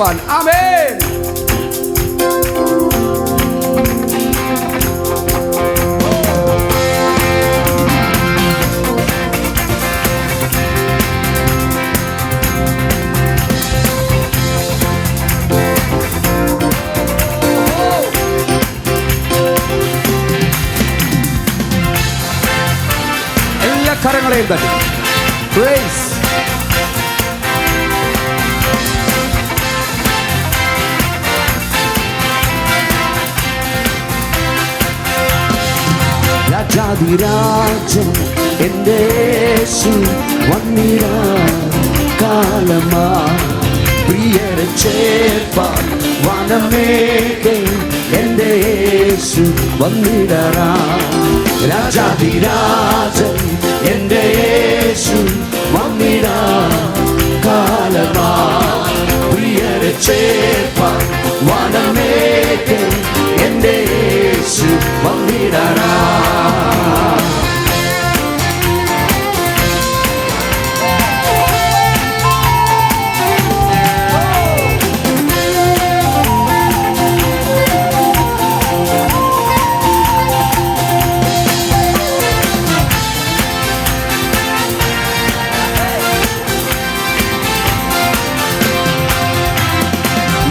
ആമേൻ. എല്ലാ കരങ്ങളെയും തട്ടി പ്രൈസ്. രാജാതിരാജൻ എൻ്റെ യേശു വന്നിടാൻ കാലമാ, പ്രിയരെ ചേർപ്പാൻ വനമേകെ എൻ്റെ യേശു വന്നിടാ. രാജാതിരാജൻ എൻ്റെ യേശു വന്നിടാൻ കാലമാ, പ്രിയരെ ചേർപ്പാൻ വനമേകെ എൻ്റെ യേശു വന്നിടാ.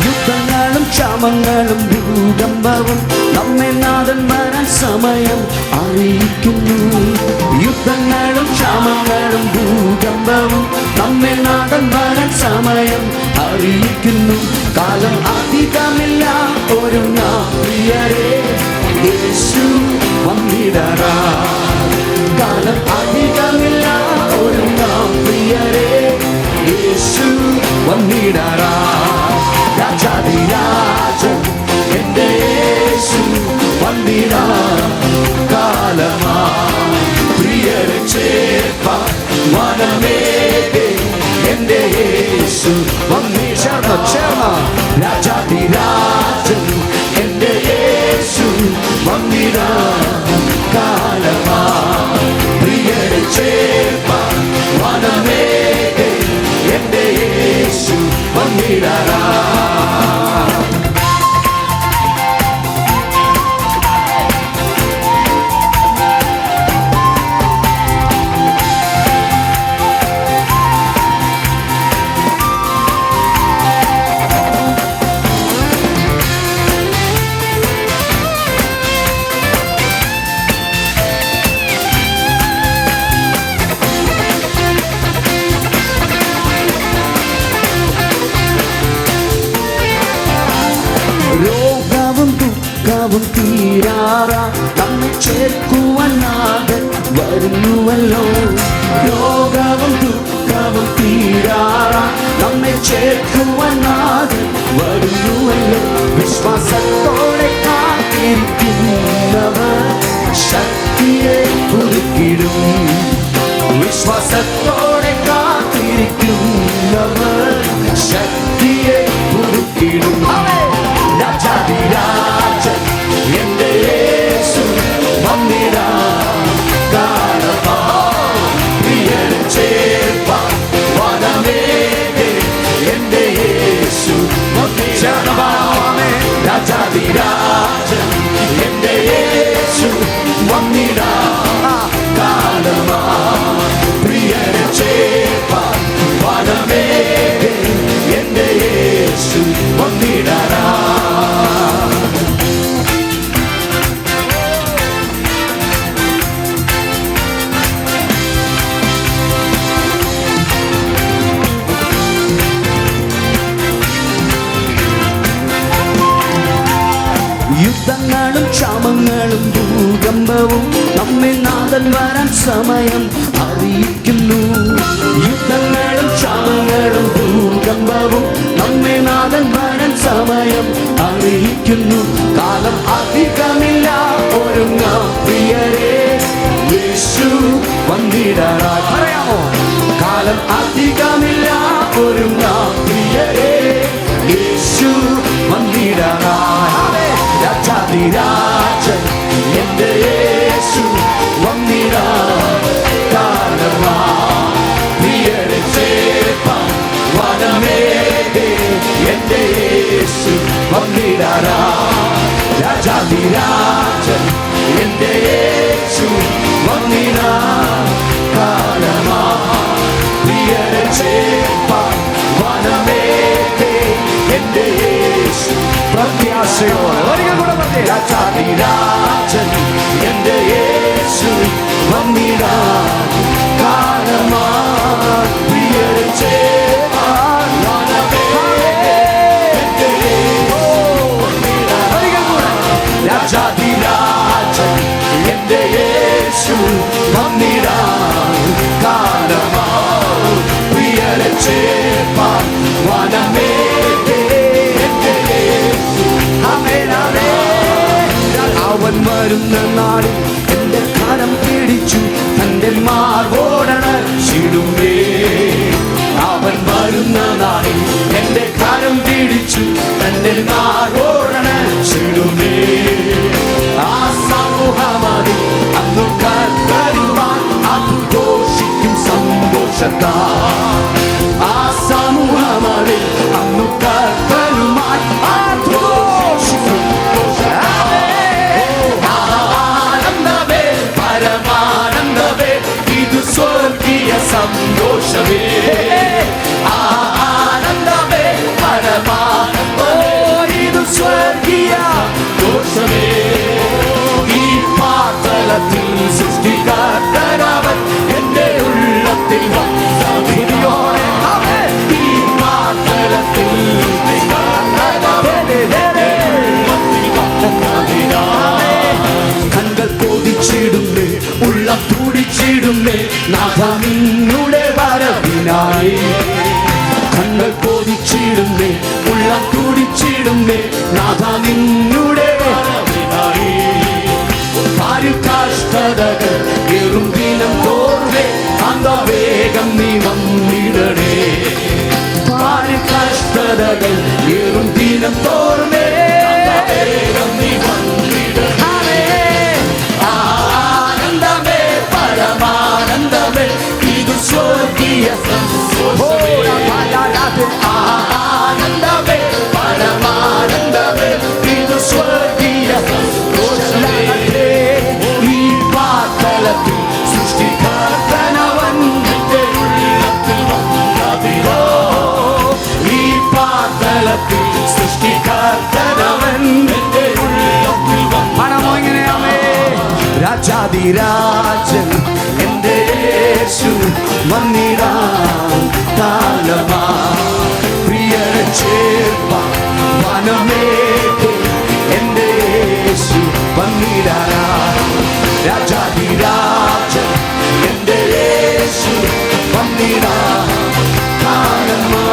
യുദ്ധങ്ങളും ക്ഷാമങ്ങളും ഭൂകമ്പവും നമ്മെ നാഥൻ വരാൻ സമയം അറിയിക്കുന്നു. യുദ്ധങ്ങളും ക്ഷാമങ്ങളും ഭൂകമ്പവും നമ്മെ നാഥൻ വരാൻ സമയം അറിയിക്കുന്നു. കാലം അധികമില്ല ഒരുങ്ങാം പ്രിയരേ, യേശു വന്നിടാ. കാലം അധികമില്ല ഒരുങ്ങാം പ്രിയരേ, യേശു വന്നിടാ. രാജാതിരാജൻ എൻ്റെ യേശു വന്നിടാൻ കാലമാ, പ്രിയരെ ചേർപ്പാൻ വനമേകെ എൻ്റെ യേശു വന്നിടാ. രാജാതിരാജൻ എൻ്റെ യേശു വന്നിടാൻ കാലമാ, പ്രിയരെ ചേർപ്പാൻ വനമേകെ എൻ്റെ യേശു വന്നിടാ. രോഗവും ദുഃഖവും തീരാറാ നമ്മെ ചേർക്കുവാൻ നാഥൻ വരുന്നുവല്ലോ. രോഗവും ദുഃഖവും തീരാറാ നമ്മെ ചേർക്കുവാൻ നാഥൻ വരുന്നുവല്ലോ. വിശ്വാസത്തോടെ കാത്തിരിക്കുന്നവർ ശക്തിയെ പുതുക്കിടും. വിശ്വാസത്തോടെ കാത്തിരിക്കുന്നവർ ശക്തിയെ പുതുക്കിടും. രാജാതിരാജൻ എൻ്റെ യേശു വന്നിടാൻ കാലമാ, പ്രിയരെ ചേർപ്പാൻ വനമേകെ എൻ്റെ യേശു വന്നിടാ. രാജാതിരാജൻ എൻ്റെ യേശു വന്നിടാൻ കാലമാ, പ്രിയരെ ചേർപ്പാൻ വനമേകെ എൻ്റെ യേശു വന്നിടാ. യുദ്ധങ്ങളും ക്ഷാമങ്ങളും ഭൂകമ്പവും നമ്മെ നാഥൻ വരാൻ സമയം അറിയിക്കുന്നു. യുദ്ധങ്ങളും ക്ഷാമങ്ങളും ഭൂകമ്പവും നമ്മെ നാഥൻ വരാൻ സമയം അറിയിക്കുന്നു. കാലം അധികമില്ല ഒരുങ്ങാം പ്രിയരേ, യേശു വന്നിടാ. പറയാമോ? കാലം അധികമില്ല ഒരുങ്ങാം പ്രിയരേ, യേശു വന്നിടാ. രാജാതിരാജൻ എൻ്റെ യേശു വന്നിടാൻ കാലമാ, പ്രിയരെ ചേർപ്പാൻ വനമേകെ എൻ്റെ രാജാതിരാജൻ എന്റെ യേശു വന്നിടാ കാലമാ പ്രിയരെ ചേർപ്പാൻ വനമേഘേ എന്റെ യേശു പ്രത്യാശയോടെ രാജാതിരാജൻ എന്റെ യേശു വന്നിടാ കാലമാ പ്രിയരെ ചേർപ്പാൻ വനമേഘേ എന്റെ യേശു രാജാതിരാജൻ എന്റെ യേശു വന്നിടാ കാലമാ പ്രിയരെ ചേർപ്പാൻ വനമേഘേ എന്റെ യേശു ആമേൻ ആമേൻ അവൻ വരുന്ന നാളിൽ എന്റെ കരം പിടിച്ചു തന്റെ മാർവോടണച്ചിടുമേ അവൻ വരുന്ന നാളിൽ എന്റെ കരം പിടിച്ചു തന്റെ മാർവോടണച്ചിടുമേ ആ സമൂഹമതിൽ അന്നു കർത്തരുവാൻ ആഘോഷിക്കും സന്തോഷത്താ ആ സമൂഹമതിൽ അന്നു കർത്തരുവാൻ ആഘോഷിക്കും ആനന്ദമേ പരമാനന്ദമേ ഇത് സ്വർഗീയ സന്തോഷമേ ആനന്ദമേ പരമാനന്ദമേ ഇത് സ്വർഗീയ ദോഷമേ ഈ പാതലത്തിൽ സൃഷ്ടിക്കാത്തവൻ എന്റെ ഉള്ളത്തിൽ വന്നോടെ ഈ പാതലത്തിൽ കண்കൾ കൊതിച്ചിടുന്നേ ഉള്ള തുടിച്ചിടുന്നേ നാഥ നിന്നുടെ വരവിനായി കണ്കൾ കൊതിച്ചിടുന്നേ ഉള്ള തുടിച്ചിടുന്നേ നാഥ നിന്നുടെ വരവിനായി പാരു കഷ്ടതകൾ ഏറും ദിനം തോർവേ അന്ത വേഗം നീ വന്നിടണേ പാരു കഷ്ടതകൾ ഏറും ദിനം തോർവേ അന്ത വേഗം നീ വന്നിടണേ ആനന്ദമേ പരമാനന്ദമേ ഇത് സ്വർഗീയ സന്തോഷമേ ആനന്ദമേ പരമാനന്ദമേ ഇത് സ്വർഗീയ സന്തോഷമേ ഈ പാതലത്തിൽ സൃഷ്ടിക്കാത്തവൻ എന്റെ ഉള്ളത്തിൽ വന്നതിരോ ഈ പാതലത്തിൽ സൃഷ്ടിക്കാത്തവൻ എന്റെ ഉള്ളത്തിൽ വന്നോ ഇങ്ങനെയാമേ രാജാതിരാജൻ എന്റെ യേശു വന്നിടാ കാലമാ പ്രിയരെ ചേർപ്പാൻ വനമേഘേ എന്റെ യേശു വന്നിടാ രാജാതിരാജൻ എന്റെ യേശു വന്നിടാ കാലമാ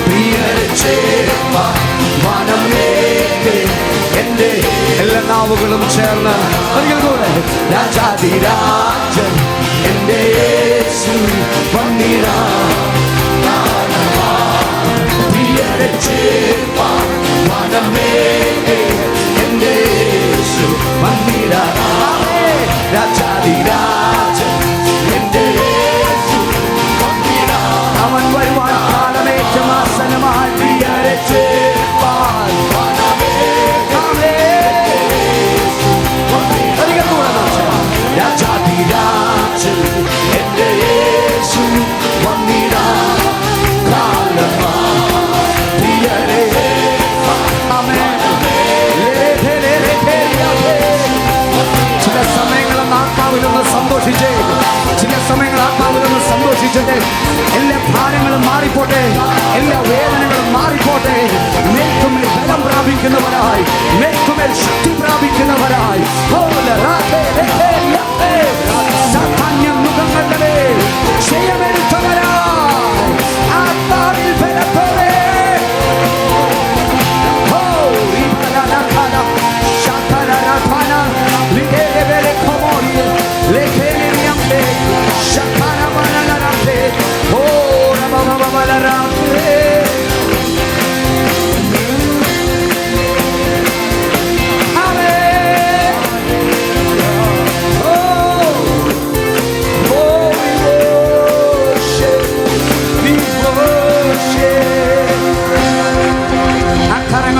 പ്രിയരെ ചേർപ്പാൻ വനമേഘേ എന്റെ എല്ലാ നാവുകളും ചേർന്ന് ഒരിക്കൽ കൂടെ രാജാതിരാജൻ എന്റെ യേശു വന്നിടാ കാലമാ പ്രിയരെ ചേർപ്പാൻ വനമേഘേ എന്റെ യേശു വന്നിടാ രാജാതിരാജൻ എന്റെ യേശു വന്നിടാ അവൻ വരുവാൻ കാലമേറ്റമാസനമായി പ്രിയരെ ചേർപ്പാൻ രാജാതിരാജൻ എന്റെ യേശു വന്നിടാ കാലമാ പ്രിയരെ ചില സമയങ്ങളിൽ ആത്മാവിലൊന്ന് സന്തോഷിച്ചേ ചില സമയങ്ങൾ ആത്മാവിലൊന്ന് സന്തോഷിച്ചേ എല്ലാ ഭാരങ്ങളും മാറിപ്പോട്ടെ എല്ലാ വേദനകളും മാറിപ്പോട്ടെ മേൽക്കുമേൽ ബലം പ്രാപിക്കുന്നവരായി മേൽക്കുമേൽ ശക്തി പ്രാപിക്കുന്നവരായി സാധാന്യ മുഖങ്ങളുടെ മേൽ ക്ഷയമെടുത്തവരായി ആത്മാവിൽ ബലത്തോടെ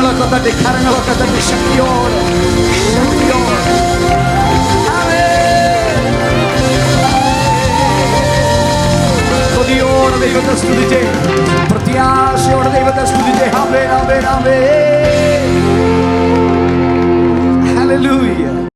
കരങ്ങളൊക്കെ തട്ടി ശക്തിയോടെ കൊതിയോടെ ദൈവത്തെ സ്തുതിച്ചേ, പ്രത്യാശയോടെ ദൈവത്തെ സ്തുതിച്ചേ. ആമേൻ, ആമേൻ, ആമേൻ. ഹല്ലേലൂയ.